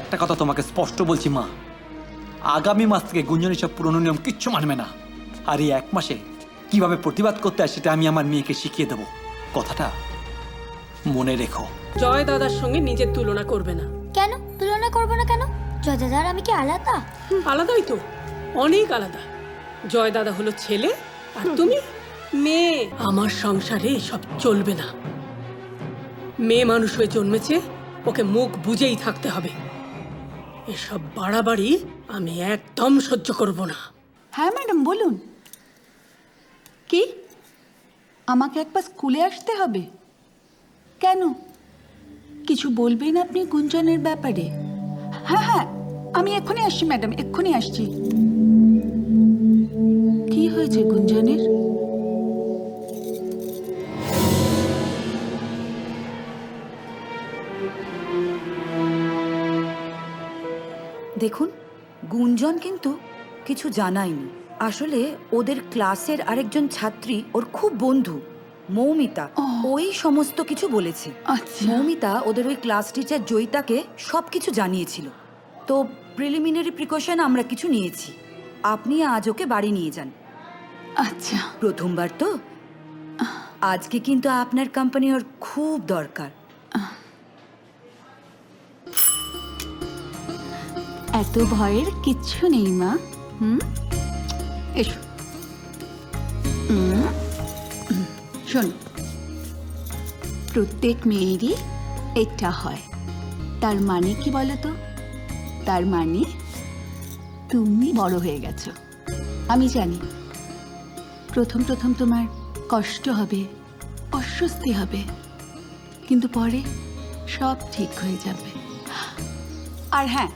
একটা কথা তোমাকে স্পষ্ট বলছি মা, আগামী মাস থেকে গুঞ্জন সব পুরনো নিয়ম কিচ্ছু মানবে না। আর এই 1 মাসে কিভাবে প্রতিবাদ করতে হয় সেটা আমি আমার মেয়েকে শিখিয়ে দেবো। কথাটা মনে রেখো। জয় দাদার সঙ্গে নিজের তুলনা করবে না। কেন তুলনা করবো না কেন? জয় দাদার আমি কি আলাদা? আলাদাই তো, অনেক আলাদা। জয় দাদা হলো ছেলে আর তুমি মেয়ে। আমার সংসারে এসব চলবে না। মেয়ে মানুষ হয়ে জন্মেছে, ওকে মুখ বুঝেই থাকতে হবে। এসব বাড়াবাড়ি আমি একদম সহ্য করব না। হ্যাঁ ম্যাডাম বলুন। কি আমাকে একবার স্কুলে আসতে হবে? কেন, কিছু বলবেন আপনি গুঞ্জনের ব্যাপারে? হ্যাঁ হ্যাঁ, আমি এক্ষুনি আসছি ম্যাডাম, এক্ষুনি আসছি। কি হয়েছে গুঞ্জনের? দেখুন, গুঞ্জন কিন্তু কিছু জানায়নি। আসলে ওদের ক্লাসের আরেকজন ছাত্রী ওর খুব বন্ধু মৌমিতা, ওই সমস্ত কিছু বলেছে। আচ্ছা। মৌমিতা ওদের ওই ক্লাস টিচার জয়িতাকে সব কিছু জানিয়েছিল। তো প্রিলিমিনারি প্রিকশন আমরা কিছু নিয়েছি। আপনি আজ ওকে বাড়ি নিয়ে যান। আচ্ছা। প্রথমবার তো, আজকে কিন্তু আপনার কোম্পানি ওর খুব দরকার। এত ভয়ের কিচ্ছু নেই মা। এসো। শোন, প্রত্যেক মেয়েরই এটা হয়। তার মানে কি বলো তো? তার মানে তুমি বড় হয়ে গেছো। আমি জানি প্রথম প্রথম তোমার কষ্ট হবে, অস্বস্তি হবে, কিন্তু পরে সব ঠিক হয়ে যাবে। আর হ্যাঁ,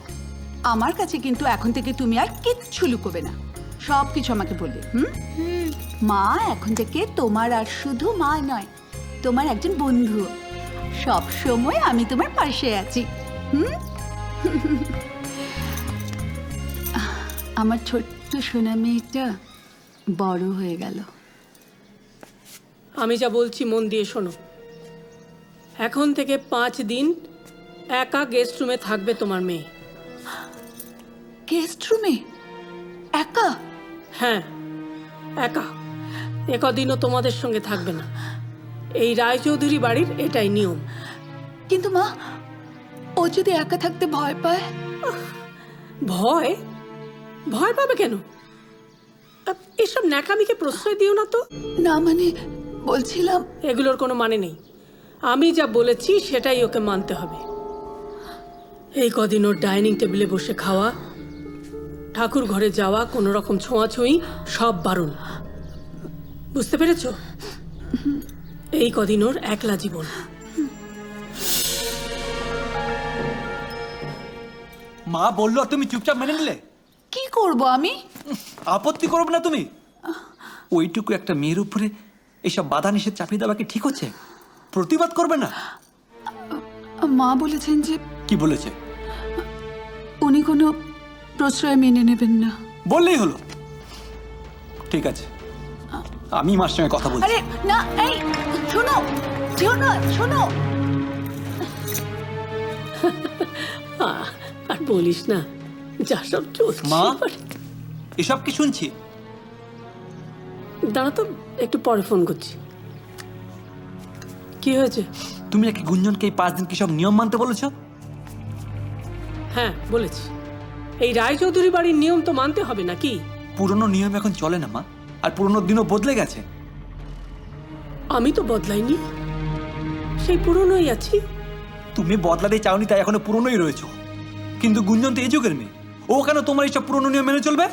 আমার কাছে কিন্তু এখন থেকে তুমি আর কিচ্ছু লুকোবে না, সব কিছু আমাকে বলবে। মা এখন থেকে তোমার আর শুধু মা নয়, তোমার একজন বন্ধু। সব সময় আমি তোমার পাশে আছি। আমার ছোট্ট সোনা মেয়েটা বড় হয়ে গেল। আমি যা বলছি মন দিয়ে শোনো। এখন থেকে 5 দিন একা গেস্ট রুমে থাকবে তোমার মেয়ে। গেস্ট রুমে একা? হ্যাঁ, একা। একদিনও তোমাদের সঙ্গে থাকবে না। এই রায়চৌধুরী বাড়ির এটাই নিয়ম। কিন্তু মা, ও যদি একা থাকতে ভয় পায়? ভয়? ভয় পাবে কেন? এসব ন্যাকামিকে প্রশ্রয় দিও না তো। না মানে বলছিলাম, এগুলোর কোনো মানে নেই। আমি যা বলেছি সেটাই ওকে মানতে হবে। এই কদিন ওর ডাইনিং টেবিলে বসে খাওয়া, ঠাকুর ঘরে যাওয়া, কোনো রকম ছোঁয়াছুঁই সব বারণ। বুঝতে পেরেছো? এই কদিন ওর একলা জীবন। মা বললো আর তুমি চুপচাপ মেনে নিলে? কি করব আমি? আপত্তি করবে না তুমি? ওইটুকু একটা মেয়ের উপরে এসব বাধা নিষেধ চাপিয়ে দেওয়া কি ঠিক হচ্ছে? প্রতিবাদ করবে না? মা বলেছেন যে, কি বলেছে? উনি কোনো প্রশ্রয় মেনে নেবেন না। বললেই হলো। ঠিক আছে, আমি মার সঙ্গে কথা বলছি। আরে না, এই শোনো, শোনো, শোনো। আর বলিস না, যা সব চলছে। মা, এসব কি শুনছি? দাঁড়া তো, একটু পরে ফোন করছি। কি হয়েছে? তুমি নাকি গুঞ্জনকে এই 5 দিন কি সব নিয়ম মানতে বলেছো? হ্যাঁ বলেছি। এই রায়চৌধুরী বাড়ির নিয়ম তো মানতে হবে নাকি? পুরনো নিয়ম এখন চলে না মা, আর পুরনো দিনও বদলে গেছে। আমি তো বদলাইনি, সেই পুরনোই আছি। তুমি বদলাতে চাওনি তাই এখনো পুরনোই রয়েছো। কিন্তু গুঞ্জন তো এই যুগের মেয়ে, ও কেন তোমার এইসব পুরনো নিয়ম মেনে চলবে?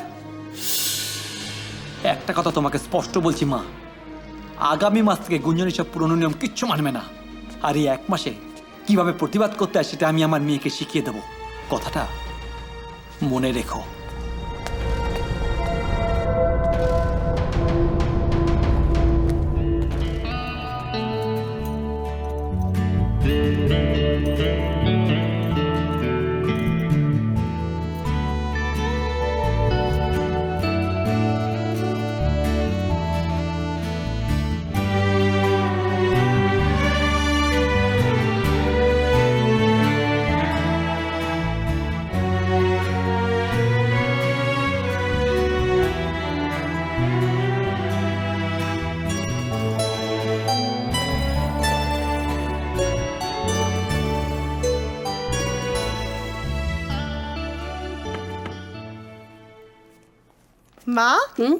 একটা কথা তোমাকে স্পষ্ট বলছি মা, আগামী মাস থেকে গুঞ্জন এইসব পুরনো নিয়ম কিচ্ছু মানবে না। আর এই 1 মাসে কিভাবে প্রতিবাদ করতে হয় সেটা আমি আমার মেয়েকে শিখিয়ে দেবো। কথাটা মনে রেখো। মা হুম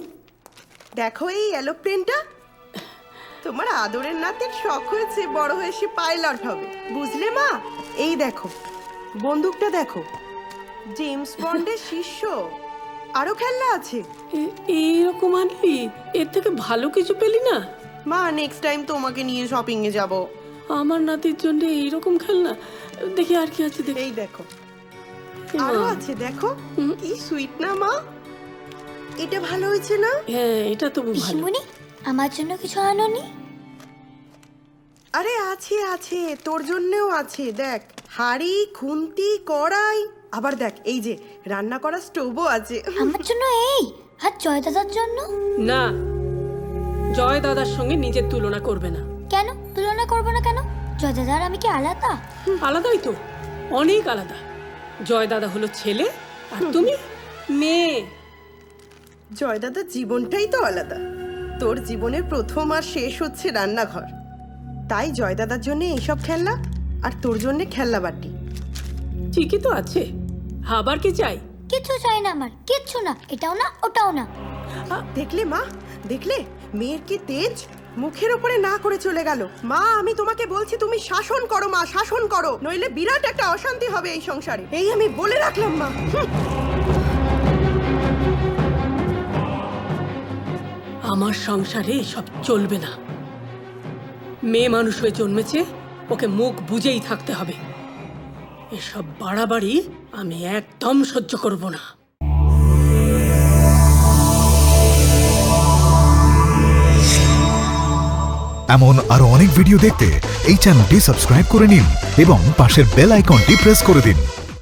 দেখো এই এরোপ্লেনটা, তোমার আদরের নাতির শখ হয়েছে বড় হয়ে সে পাইলট হবে, বুঝলে মা? এই দেখো বন্দুকটা দেখো, জেমস বন্ডের শিষ্য। আরো খেলনা আছে এইরকম আনলি, এর থেকে ভালো কিছু পেলি না? মা, নেক্সট টাইম তোমাকে নিয়ে শপিং এ যাব। আমার নাতির জন্য এইরকম খেলনা, দেখি আর কি আছে দেখি। এই দেখো এ মা। আরো আছে দেখো, হুম। কি সুইট না মা? এটা ভালো হয়েছে না? হ্যাঁ, এটা তো ভালো। পিসিমণি আমার জন্য কিছু আনোনি? আরে আছে আছে, তোর জন্যও আছে। দেখ, হাঁড়ি, খুন্তি, কড়াই, আবার দেখ এই যে রান্না করা স্টোভও আছে। আমার জন্য এই, আর জয় দাদার জন্য? না, জয় দাদার সঙ্গে নিজের তুলনা করবে না। কেন তুলনা করবো না কেন? জয় দাদা আর আমি কি আলাদা? আলাদাই তো, অনেক আলাদা। জয় দাদা হলো ছেলে আর তুমি মেয়ে। জয় দাদার জীবনটাই তো আলাদা। তোর জীবনের প্রথম আর শেষ হচ্ছে রান্নাঘর, তাই জয় দাদার জন্য এইসব খেলনা, আর তোর জন্য খেলনা বাটি। ঠিকই তো আছে, আবার কি চাই? কিচ্ছু চাই না আমার, কিচ্ছু না, এটাও না ওটাও না। দেখলে মা, দেখলে মেয়ের কি তেজ, মুখের ওপরে না করে চলে গেল। মা, আমি তোমাকে বলছি তুমি শাসন করো মা, শাসন করো, নইলে বিরাট একটা অশান্তি হবে এই সংসারে। এই আমি বলে রাখলাম মা। আমার সংসারে সব চলবে না। মেয়ে মানুষ হয়ে জন্মেছে, ওকে মুখ বুঝেই থাকতে হবে। এসব বাড়াবাড়ি আমি একদম সহ্য করব না। এমন আরো অনেক ভিডিও দেখতে এই চ্যানেলটি সাবস্ক্রাইব করে নিন এবং পাশের বেল আইকনটি প্রেস করে দিন।